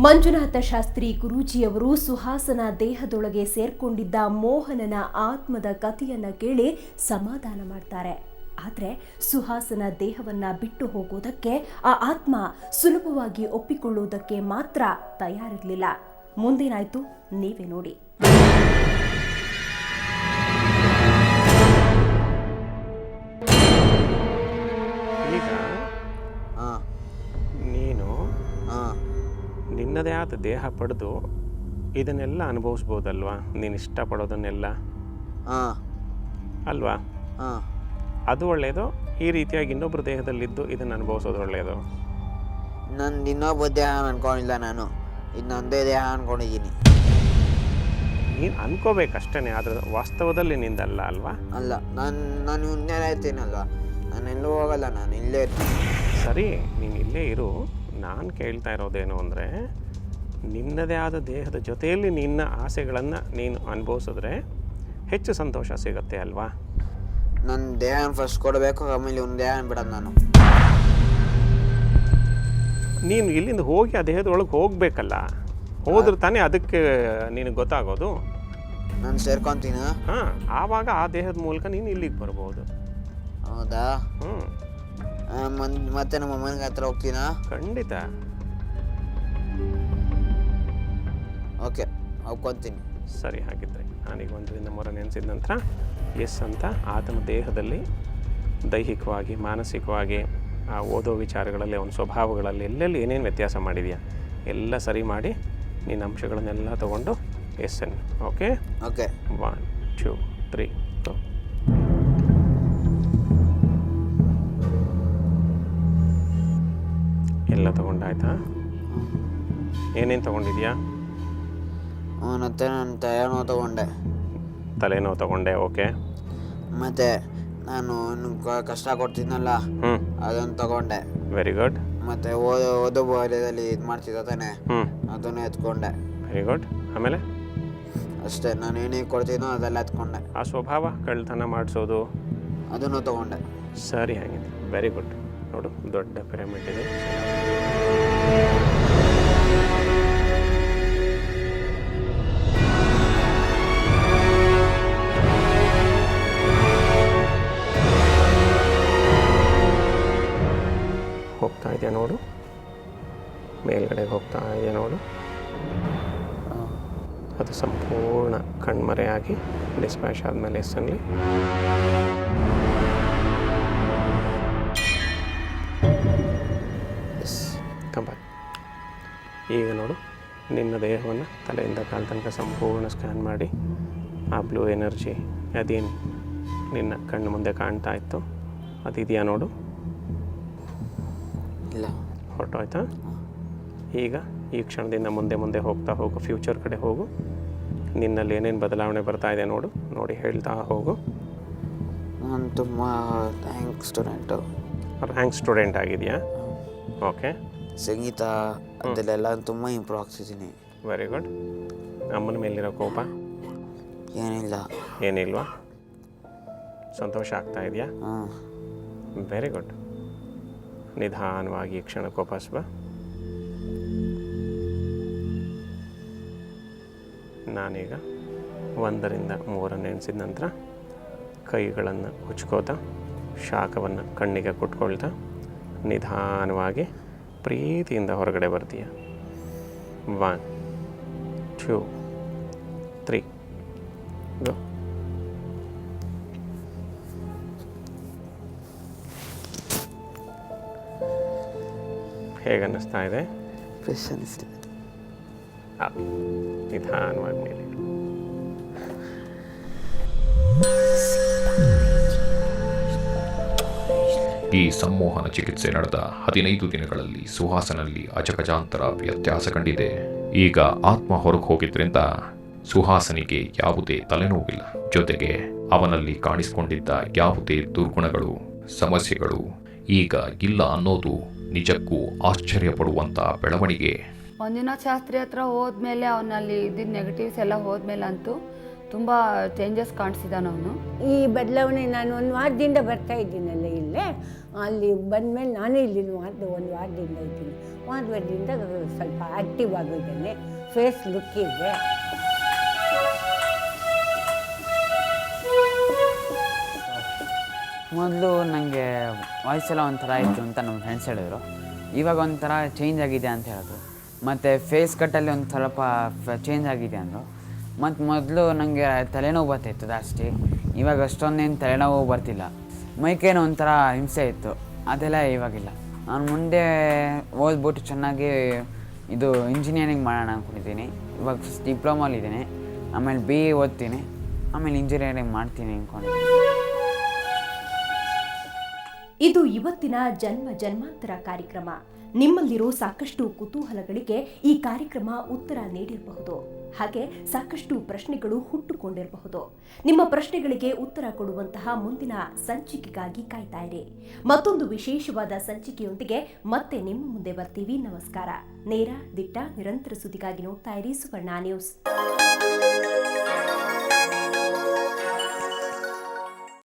ಮಂಜುನಾಥ ಶಾಸ್ತ್ರಿ ಗುರೂಜಿಯವರು ಸುಹಾಸನ ದೇಹದೊಳಗೆ ಸೇರ್ಕೊಂಡಿದ್ದ ಮೋಹನನ ಆತ್ಮದ ಕಥೆಯನ್ನ ಕೇಳಿ ಸಮಾಧಾನ ಮಾಡ್ತಾರೆ. ಆದರೆ ಸುಹಾಸನ ದೇಹವನ್ನ ಬಿಟ್ಟು ಹೋಗೋದಕ್ಕೆ ಆ ಆತ್ಮ ಸುಲಭವಾಗಿ ಒಪ್ಪಿಕೊಳ್ಳುವುದಕ್ಕೆ ಮಾತ್ರ ತಯಾರಿರಲಿಲ್ಲ. ಮುಂದೇನಾಯ್ತು ನೀವೇ ನೋಡಿ. ಈಗ ನೀನು ನಿನ್ನದೇ ಆದ ದೇಹ ಪಡೆದು ಇದನ್ನೆಲ್ಲ ಅನುಭವಿಸ್ಬೋದಲ್ವಾ? ನೀನು ಇಷ್ಟಪಡೋದನ್ನೆಲ್ಲ ಅಲ್ವಾ? ಅದು ಒಳ್ಳೆಯದು. ಈ ರೀತಿಯಾಗಿ ಇನ್ನೊಬ್ಬರ ದೇಹದಲ್ಲಿದ್ದು ಇದನ್ನು ಅನುಭವಿಸೋದು ಒಳ್ಳೆಯದು. ನಂದು ಇನ್ನೊಬ್ಬ ದೇಹ ಅನ್ಕೊಂಡಿಲ್ಲ, ನಾನು ಇನ್ನೊಂದೇ ದೇಹ ಅನ್ಕೊಂಡಿದ್ದೀನಿ. ನೀನು ಅನ್ಕೋಬೇಕಷ್ಟೇ, ಆದರೆ ವಾಸ್ತವದಲ್ಲಿ ನಿಂದಲ್ಲ ಅಲ್ವಾ? ಅಲ್ಲ, ನಾನು ಇನ್ನೇ ಇರ್ತೀನಲ್ವ, ನಾನು ಎಲ್ಲೂ ಹೋಗಲ್ಲ, ನಾನು ಇಲ್ಲೇ ಇರ್ತೀನಿ. ಸರಿ, ನೀನು ಇಲ್ಲೇ ಇರು. ನಾನು ಕೇಳ್ತಾ ಇರೋದೇನು ಅಂದರೆ, ನಿನ್ನದೇ ಆದ ದೇಹದ ಜೊತೆಯಲ್ಲಿ ನಿನ್ನ ಆಸೆಗಳನ್ನು ನೀನು ಅನುಭವಿಸಿದ್ರೆ ಹೆಚ್ಚು ಸಂತೋಷ ಸಿಗುತ್ತೆ ಅಲ್ವಾ? ನನ್ನ ದೇಹನ ಫಸ್ಟ್ ಕೊಡಬೇಕು, ಆಮೇಲೆ ಒಂದು ದೇಹ ಬಿಡೋದು. ನೀನು ಇಲ್ಲಿಂದ ಹೋಗಿ ಆ ದೇಹದೊಳಗೆ ಹೋಗಬೇಕಲ್ಲ, ಹೋದ್ರೆ ತಾನೇ ಅದಕ್ಕೆ ನಿನಗೆ ಗೊತ್ತಾಗೋದು. ನಾನು ಸೇರ್ಕೊತೀನಿ. ಹಾಂ, ಆವಾಗ ಆ ದೇಹದ ಮೂಲಕ ನೀನು ಇಲ್ಲಿಗೆ ಬರ್ಬೋದು. ಹೌದಾ? ಮತ್ತೆ ನಮ್ಮ ಅಮ್ಮನಿಗೆ ಹತ್ರ ಹೋಗ್ತೀನಾ? ಖಂಡಿತ. ಓಕೆ, ಹೋಗ್ಕೊತೀನಿ. ಸರಿ, ಹಾಗಿದ್ರೆ ನಾನೀಗ 1 3 ನೆನೆಸಿದ ನಂತರ ಎಸ್ ಅಂತ ಆತನ ದೇಹದಲ್ಲಿ ದೈಹಿಕವಾಗಿ, ಮಾನಸಿಕವಾಗಿ, ಆ ಓದೋ ವಿಚಾರಗಳಲ್ಲಿ, ಅವನ ಸ್ವಭಾವಗಳಲ್ಲಿ ಎಲ್ಲೆಲ್ಲಿ ಏನೇನು ವ್ಯತ್ಯಾಸ ಮಾಡಿದೆಯಾ ಎಲ್ಲ ಸರಿ ಮಾಡಿ ನಿನ್ನ ಅಂಶಗಳನ್ನೆಲ್ಲ ತಗೊಂಡು ಎಸ್ ಎನ್. ಓಕೆ ಓಕೆ, 1 2 3 ಗೋ. ಎಲ್ಲ ತಗೊಂಡಾಯ್ತಾ? ಏನೇನು ತಗೊಂಡಿದ್ಯಾ? ಮತ್ತೆ ನಾನು ತಲೆನೋವು ತಗೊಂಡೆ. ತಲೆನೋವು ತಗೊಂಡೆ, ಓಕೆ. ಮತ್ತೆ ನಾನು ಕಷ್ಟ ಕೊಡ್ತೀನಲ್ಲ, ಅದನ್ನು ತಗೊಂಡೆ. Very good. ಮತ್ತೆ ಓದೋ ಬಾಲ್ಯದಲ್ಲಿ ಇದು ಮಾಡ್ತಿದ್ದ ತಾನೆ, ಅದನ್ನು ಎತ್ಕೊಂಡೆ. Very good. ಆಮೇಲೆ ಅಷ್ಟೇ, ನಾನು ಏನೇನು ಕೊಡ್ತೀನೋ ಅದೆಲ್ಲ ಎತ್ಕೊಂಡೆ. ಆ ಸ್ವಭಾವ, ಕಳ್ತನ ಮಾಡಿಸೋದು, ಅದನ್ನು ತಗೊಂಡೆ. ಸರಿ, ಹಾಗಿದೆ. Very good. ನೋಡು, ದೊಡ್ಡ ಪಿರಮಿಡ್ ಇದೆ. ಹೋಗ್ತಾ ಇದೆಯಾ ನೋಡು, ಮೇಲ್ಗಡೆಗೆ ಹೋಗ್ತಾ ಇದೆಯಾ ನೋಡು. ಅದು ಸಂಪೂರ್ಣ ಕಣ್ಮರೆಯಾಗಿ ಡಿಸ್ಪ್ಯಾಚ್ ಆದಮೇಲೆ ಎಸ್ಸಲ್ಲಿ ಕಂಬಾಕ್. ಈಗ ನೋಡು, ನಿನ್ನ ದೇಹವನ್ನು ತಲೆಯಿಂದ ಕಾಲು ತನಕ ಸಂಪೂರ್ಣ ಸ್ಕ್ಯಾನ್ ಮಾಡಿ ಆ ಬ್ಲೂ ಎನರ್ಜಿ ಅದೇನು ನಿನ್ನ ಕಣ್ಣು ಮುಂದೆ ಕಾಣ್ತಾ ಇತ್ತು ಅದಿದೆಯಾ ನೋಡು. ಇಲ್ಲ, ಹೊರಟೋಯ್ತಾ? ಈಗ ಈ ಕ್ಷಣದಿಂದ ಮುಂದೆ ಮುಂದೆ ಹೋಗ್ತಾ ಹೋಗು, ಫ್ಯೂಚರ್ ಕಡೆ ಹೋಗು. ನಿನ್ನಲ್ಲಿ ಏನೇನು ಬದಲಾವಣೆ ಬರ್ತಾ ಇದೆ ನೋಡು, ನೋಡಿ ಹೇಳ್ತಾ ಹೋಗು. ನಾನು ತುಂಬ ರ್ಯಾಂಕ್ ಸ್ಟೂಡೆಂಟ್ ಆಗಿದೆಯಾ? ಓಕೆ. ಸಂಗೀತ ಅದಲ್ಲೆಲ್ಲ ತುಂಬ ಇಂಪ್ರೂವ್ ಆಗ್ತಿದ್ದೀನಿ. Very good. ಅಮ್ಮನ ಮೇಲಿರೋ ಕೋಪ ಏನಿಲ್ವಾ? ಸಂತೋಷ ಆಗ್ತಾ ಇದೆಯಾ? Very good. ನಿಧಾನವಾಗಿ ಕ್ಷಣ ಕೋಪಿಸ್ಬ. ನಾನೀಗ 1 ರಿಂದ 3 ನೆನೆಸಿದ ನಂತರ ಕೈಗಳನ್ನು ಉಚ್ಕೋತಾ, ಶಾಖವನ್ನು ಕಣ್ಣಿಗೆ ಕೊಟ್ಕೊಳ್ತಾ ನಿಧಾನವಾಗಿ ಪ್ರೀತಿಯಿಂದ ಹೊರಗಡೆ ಬರ್ತೀಯ. 1 2 3 ಗೋ. ಹೇಗೆ ಅನ್ನಿಸ್ತಾ ಇದೆ? ಫ್ರೆಶ್ ಅನ್ನಿಸ್ತಿದೆ. ನಿಧಾನವಾಗಿ ಮೇಲೆ. ಈ ಸಂಮೋಹನ ಚಿಕಿತ್ಸೆ ನಡೆದ 15 ದಿನಗಳಲ್ಲಿ ಸುಹಾಸನಲ್ಲಿ ಅಜಗಜಾಂತರ ವ್ಯತ್ಯಾಸ ಕಂಡಿದೆ. ಈಗ ಆತ್ಮ ಹೊರಗೆ ಹೋಗಿದ್ರಿಂದ ಸುಹಾಸನಿಗೆ ಯಾವುದೇ ತಲೆನೋವಿಲ್ಲ. ಜೊತೆಗೆ ಅವನಲ್ಲಿ ಕಾಣಿಸಿಕೊಂಡಿದ್ದ ಯಾವುದೇ ದುರ್ಗುಣಗಳು, ಸಮಸ್ಯೆಗಳು ಈಗ ಇಲ್ಲ ಅನ್ನೋದು ನಿಜಕ್ಕೂ ಆಶ್ಚರ್ಯ ಪಡುವಂತ ಬೆಳವಣಿಗೆ. ಮಂಜುನಾಥ ಶಾಸ್ತ್ರಿ ಹತ್ರ ಹೋದ್ಮೇಲೆ ಅವನಲ್ಲಿ ಇದ್ದಿದ್ದ ನೆಗೆಟಿವ್ಸ್ ಎಲ್ಲ ಹೋದ್ಮೇಲೆ ಅಂತೂ ತುಂಬ ಚೇಂಜಸ್ ಕಾಣಿಸಿದಾನ ಅವನು. ಈ ಬದಲಾವಣೆ ನಾನು ಒಂದು ವಾರದಿಂದ ಬರ್ತಾ ಇದ್ದೀನಲ್ಲ ಇಲ್ಲೇ, ಅಲ್ಲಿ ಬಂದಮೇಲೆ ನಾನೇ ಇಲ್ಲಿ ಒಂದು ವಾರದಿಂದ ಇದ್ದೀನಿ. ಒಂದು ವಾರದಿಂದ ಸ್ವಲ್ಪ ಆ್ಯಕ್ಟಿವ್ ಆಗಿದ್ದೇನೆ, ಫೇಸ್ ಲುಕ್ ಇದೆ. ಮೊದಲು ನನಗೆ ವಾಯ್ಸೆಲ್ಲ ಒಂಥರ ಇತ್ತು ಅಂತ ನಮ್ಮ ಫ್ರೆಂಡ್ಸ್ ಹೇಳಿದ್ರು. ಇವಾಗ ಒಂಥರ ಚೇಂಜ್ ಆಗಿದೆ ಅಂತ ಹೇಳಿದ್ರು. ಮತ್ತು ಫೇಸ್ ಕಟ್ಟಲ್ಲಿ ಒಂದು ಸ್ವಲ್ಪ ಚೇಂಜ್ ಆಗಿದೆ ಅಂದರು. ಮತ್ತು ಮೊದಲು ನನಗೆ ತಲೆನೋವು ಬರ್ತಾಯಿತ್ತು ಜಾಸ್ತಿ, ಇವಾಗ ಅಷ್ಟೊಂದೇನು ತಲೆನೋವು ಬರ್ತಿಲ್ಲ. ಮೈಕೇನೋ ಒಂಥರ ಹಿಂಸೆ ಇತ್ತು, ಅದೆಲ್ಲ ಇವಾಗಿಲ್ಲ. ನಾನು ಮುಂದೆ ಓದ್ಬಿಟ್ಟು ಚೆನ್ನಾಗಿ ಇದು ಇಂಜಿನಿಯರಿಂಗ್ ಮಾಡೋಣ ಅಂದ್ಕೊಂಡಿದ್ದೀನಿ. ಇವಾಗ ಫಸ್ಟ್ ಡಿಪ್ಲೊಮಲ್ಲಿದ್ದೀನಿ, ಆಮೇಲೆ BA ಓದ್ತೀನಿ, ಆಮೇಲೆ ಇಂಜಿನಿಯರಿಂಗ್ ಮಾಡ್ತೀನಿ ಅಂದ್ಕೊಂಡಿದ್ದೀನಿ. ಇದು ಇವತ್ತಿನ ಜನ್ಮ ಜನ್ಮಾಂತರ ಕಾರ್ಯಕ್ರಮ. ನಿಮ್ಮಲ್ಲಿರೋ ಸಾಕಷ್ಟು ಕುತೂಹಲಗಳಿಗೆ ಈ ಕಾರ್ಯಕ್ರಮ ಉತ್ತರ ನೀಡಿರಬಹುದು. ಹಾಗೆ ಸಾಕಷ್ಟು ಪ್ರಶ್ನೆಗಳು ಹುಟ್ಟುಕೊಂಡಿರಬಹುದು. ನಿಮ್ಮ ಪ್ರಶ್ನೆಗಳಿಗೆ ಉತ್ತರ ಕೊಡುವಂತಹ ಮುಂದಿನ ಸಂಚಿಕೆಗಾಗಿ ಕಾಯ್ತಾ ಇರಿ. ಮತ್ತೊಂದು ವಿಶೇಷವಾದ ಸಂಚಿಕೆಯೊಂದಿಗೆ ಮತ್ತೆ ನಿಮ್ಮ ಮುಂದೆ ಬರ್ತೀವಿ. ನಮಸ್ಕಾರ. ನೇರ, ದಿಟ್ಟ, ನಿರಂತರ ಸುದ್ದಿಗಾಗಿ ನೋಡ್ತಾ ಇರಿ ಸುವರ್ಣ ನ್ಯೂಸ್.